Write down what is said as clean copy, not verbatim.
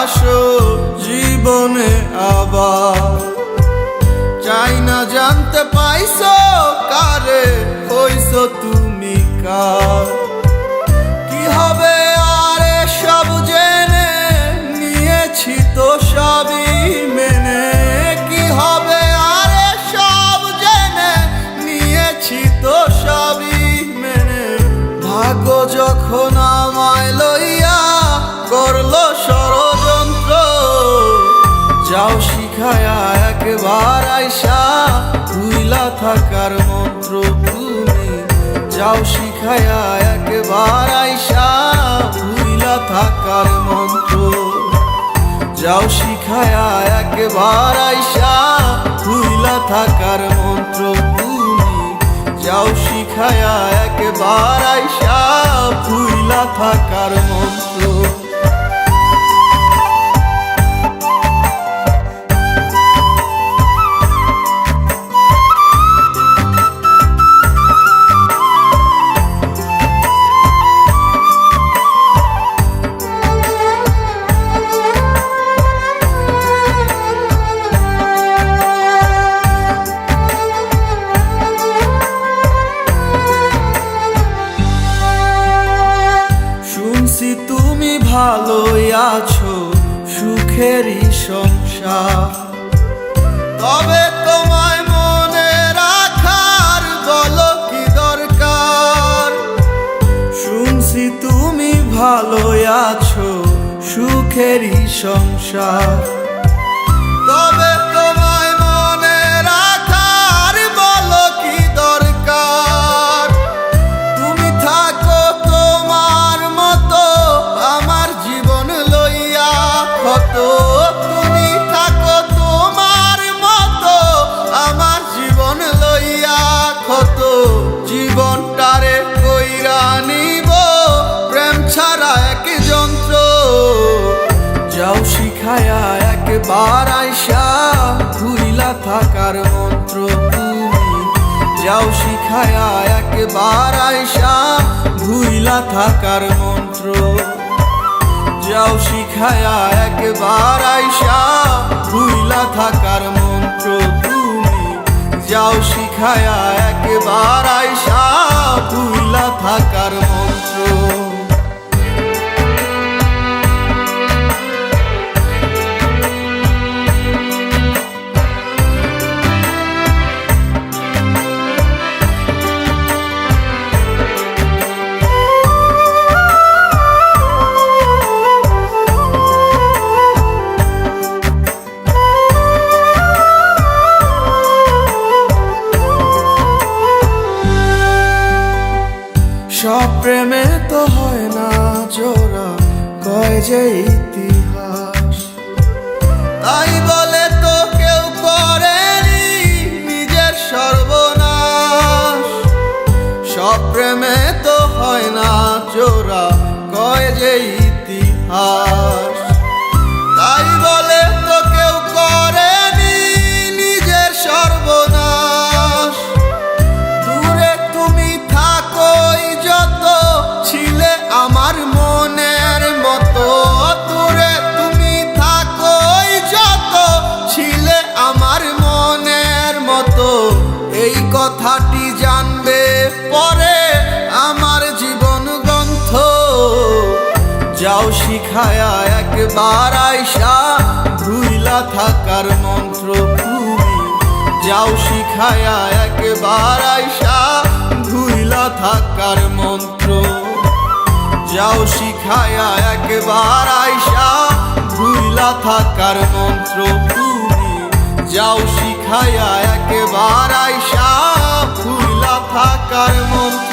আসো জীবনে আবার। চাই না জানতে পাইছো কারে হইছো তুমি কার। কি হবে আর সব জেনে নিয়েছি তো সবই মেনে। কি হবে আর সব জেনে নিয়েছি তো সবই মেনে। ভাগ্য যখন আমায় লইয়া করলো ষড়যন্ত্র, যাও শিখায়া একবার আইসা ভুইলা থাকার মন্ত্র তুমি। যাও শিখায়া একবার আইসা ভুইলা থাকার মন্ত্র। যাও শিখায়া একবার আইসা ভুইলা থাকার মন্ত্র তুমি। যাও শিখায়া একবার আইসা ভুইলা থাকার মন্ত্র। তুমি ভালোই আছো সুখেরই সংসার, তবে তোমায় মনে রাখার বলো কি দরকার। শুনছি তুমি ভালোই আছো সুখেরই সংসার, তবে তোমায় মনে রাখার বলো কি দরকার। তুমি থাকো তোমার মতো আমার জীবন লইয়া ক্ষত। তুমি থাকো তোমার মতো আমার জীবন লইয়া ক্ষত। জীবনটারে কইরা নিব প্রেম ছাড়া এক যন্ত্র। যাও শিখায়া একবার আইসা ভুইলা থাকার মন্ত্র তুমি। যাও শিখায়া একবার আইসা ভুইলা থাকার মন্ত্র। যাও শিখায়া একবার আইসা ভুইলা থাকার মন্ত্র তুমি। যাও শিখায়া একবার আইসা ভুইলা থাকার মন্ত্র। সব প্রেমে তো হয় না জোড়া, কয় যে ইতিহাস। তাই বলে তো কেউ করেনি নিজের সর্বনাশ। সব প্রেমে তো হয় না জোড়া, কয় যে ইতিহাস। তাই বলে তো কেউ করেনি নিজের সর্বনাশ। দূরে তুমি থাকোই যত ছিলে আমার মনের মতো। দূরে তুমি থাকোই যত ছিলে আমার মনের মতো। এই কথাটি জানবে পরে আমার জীবন গ্রন্থ। যাও শিখায়া একবার আইসা ভুইলা থাকার মন্ত্র তুমি। যাও শিখায়া একবার আইসা ভুইলা থাকার মন্ত্র। যাও শিখায়া একবার আইসা ভুইলা থাকার মন্ত্র তুমি। যাও শিখায়া একবার আইসা ভুইলা থাকার মন্ত্র।